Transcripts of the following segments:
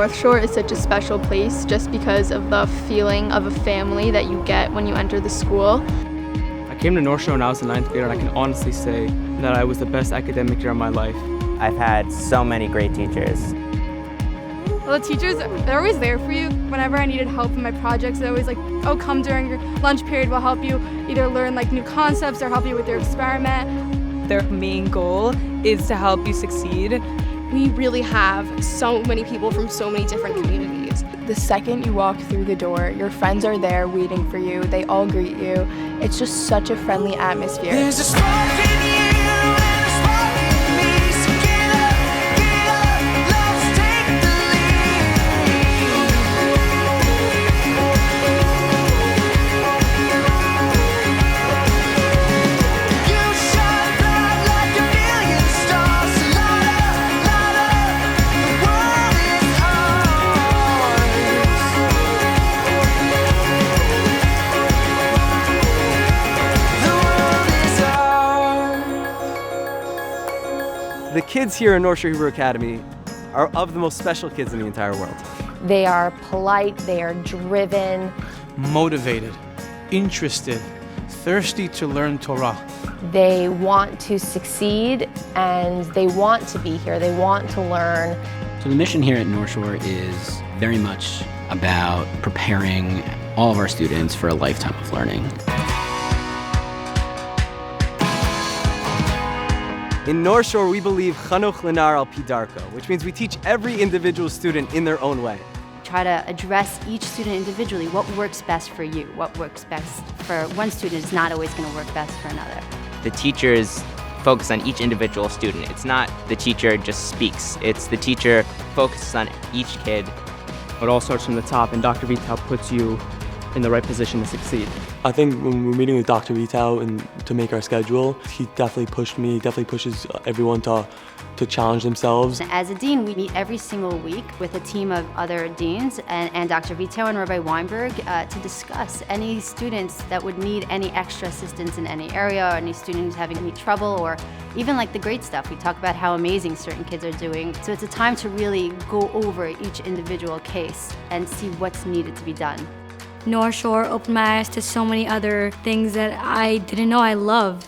North Shore is such a special place just because of the feeling of a family that you get when you enter the school. I came to North Shore when I was in 9th grade, and I can honestly say that I was the best academic year of my life. I've had so many great teachers. Well, the teachers, they're always there for you. Whenever I needed help in my projects, they're always like, oh, come during your lunch period, we'll help you either learn like new concepts or help you with your experiment. Their main goal is to help you succeed. We really have so many people from so many different communities. The second you walk through the door, your friends are there waiting for you. They all greet you. It's just such a friendly atmosphere. There's a spark in you and a spark in me, so get up, let's take the lead. You shine bright like a million stars, light up, the world is ours. The world is ours. The kids here in North Shore Hebrew Academy are of the most special kids in the entire world. They are polite, they are driven. Motivated, interested, thirsty to learn Torah. They want to succeed and they want to be here. They want to learn. So the mission here at North Shore is very much about preparing all of our students for a lifetime of learning. In North Shore, we believe Chanuch Lenar al Pi Darko, which means we teach every individual student in their own way. Try to address each student individually. What works best for you? What works best for one student is not always going to work best for another. The teachers focus on each individual student. It's not the teacher just speaks. It's the teacher focuses on each kid. It all starts from the top, and Dr. Vitao puts you in the right position to succeed. I think when we're meeting with Dr. Vitao and to make our schedule, he definitely pushed me, definitely pushes everyone to challenge themselves. As a dean, we meet every single week with a team of other deans and Dr. Vitao and Rabbi Weinberg to discuss any students that would need any extra assistance in any area, or any students having any trouble, or even like the great stuff. We talk about how amazing certain kids are doing. So it's a time to really go over each individual case and see what's needed to be done. North Shore opened my eyes to so many other things that I didn't know I loved.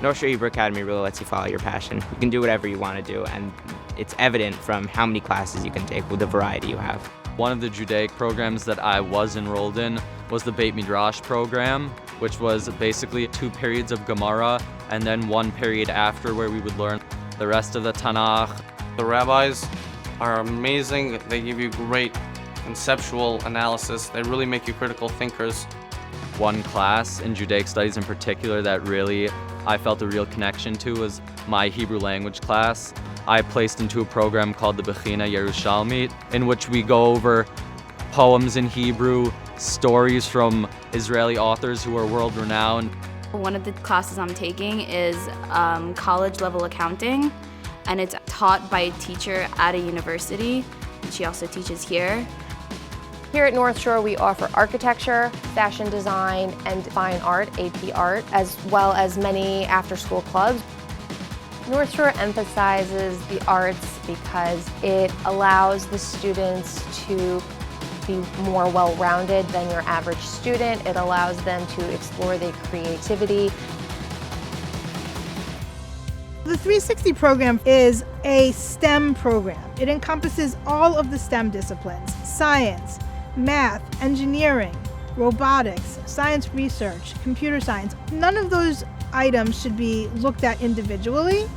North Shore Hebrew Academy really lets you follow your passion. You can do whatever you want to do, and it's evident from how many classes you can take with the variety you have. One of the Judaic programs that I was enrolled in was the Beit Midrash program, which was basically 2 periods of Gemara and then 1 period after where we would learn the rest of the Tanakh. The rabbis are amazing. They give you great conceptual analysis. They really make you critical thinkers. One class in Judaic studies in particular that really I felt a real connection to was my Hebrew language class. I placed into a program called the Bechina Yerushalmit, in which we go over poems in Hebrew, stories from Israeli authors who are world-renowned. One of the classes I'm taking is college-level accounting, and it's taught by a teacher at a university. She also teaches here. Here at North Shore, we offer architecture, fashion design, and fine art, AP art, as well as many after-school clubs. North Shore emphasizes the arts because it allows the students to be more well-rounded than your average student. It allows them to explore their creativity. The 360 program is a STEM program. It encompasses all of the STEM disciplines: science, math, engineering, robotics, science research, computer science. None of those items should be looked at individually.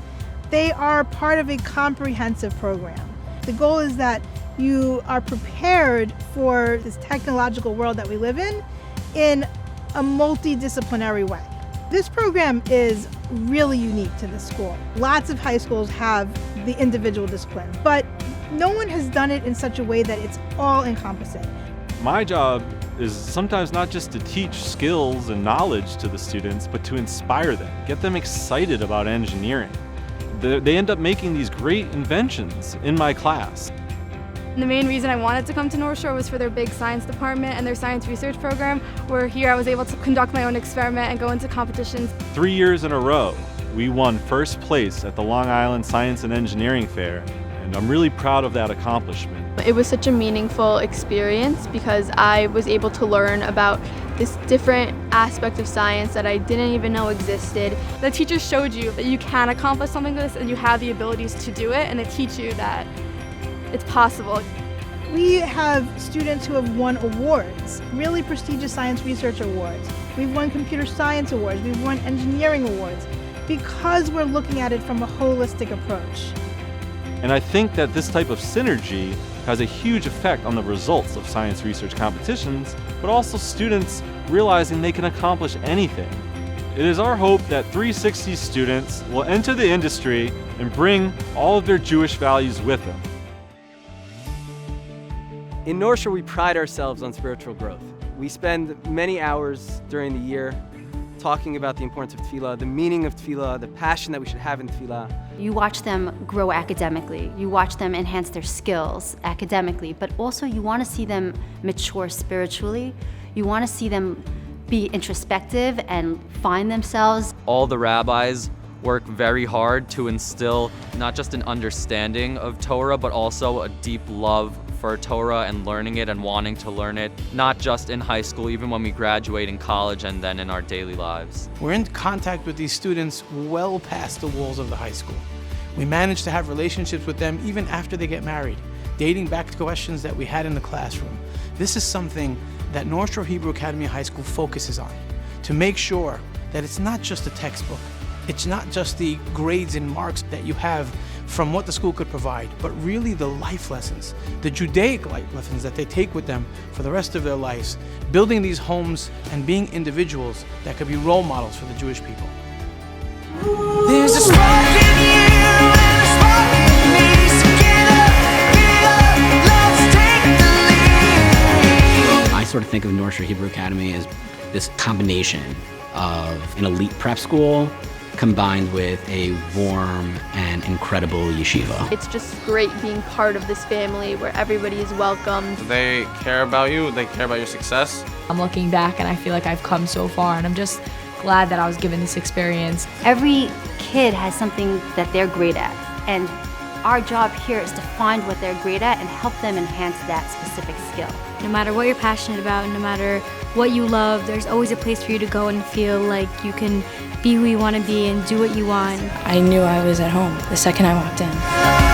They are part of a comprehensive program. The goal is that you are prepared for this technological world that we live in a multidisciplinary way. This program is really unique to this school. Lots of high schools have the individual discipline, but no one has done it in such a way that it's all encompassing. My job is sometimes not just to teach skills and knowledge to the students, but to inspire them, get them excited about engineering. They end up making these great inventions in my class. The main reason I wanted to come to North Shore was for their big science department and their science research program, where here I was able to conduct my own experiment and go into competitions. 3 years in a row, we won first place at the Long Island Science and Engineering Fair, And I'm really proud of that accomplishment. It was such a meaningful experience because I was able to learn about this different aspect of science that I didn't even know existed. The teachers showed you that you can accomplish something like this and you have the abilities to do it, and they teach you that it's possible. We have students who have won awards, really prestigious science research awards. We've won computer science awards, we've won engineering awards, because we're looking at it from a holistic approach. And I think that this type of synergy has a huge effect on the results of science research competitions, but also students realizing they can accomplish anything. It is our hope that 360 students will enter the industry and bring all of their Jewish values with them. In North Shore, we pride ourselves on spiritual growth. We spend many hours during the year talking about the importance of tefillah, the meaning of tefillah, the passion that we should have in tefillah. You watch them grow academically. You watch them enhance their skills academically, but also you want to see them mature spiritually. You want to see them be introspective and find themselves. All the rabbis work very hard to instill not just an understanding of Torah, but also a deep love for Torah and learning it and wanting to learn it, not just in high school, even when we graduate in college and then in our daily lives. We're in contact with these students well past the walls of the high school. We manage to have relationships with them even after they get married, dating back to questions that we had in the classroom. This is something that North Shore Hebrew Academy High School focuses on, to make sure that it's not just a textbook, it's not just the grades and marks that you have from what the school could provide, but really the life lessons, the Judaic life lessons that they take with them for the rest of their lives, building these homes and being individuals that could be role models for the Jewish people. There's a spark in you and a spark in me, so get up, let's take the lead. I sort of think of North Shore Hebrew Academy as this combination of an elite prep school combined with a warm and incredible yeshiva. It's just great being part of this family where everybody is welcomed. They care about you, they care about your success. I'm looking back and I feel like I've come so far, and I'm just glad that I was given this experience. Every kid has something that they're great at, and our job here is to find what they're great at and help them enhance that specific skill. No matter what you're passionate about, no matter what you love, there's always a place for you to go and feel like you can be who you want to be and do what you want. I knew I was at home the second I walked in.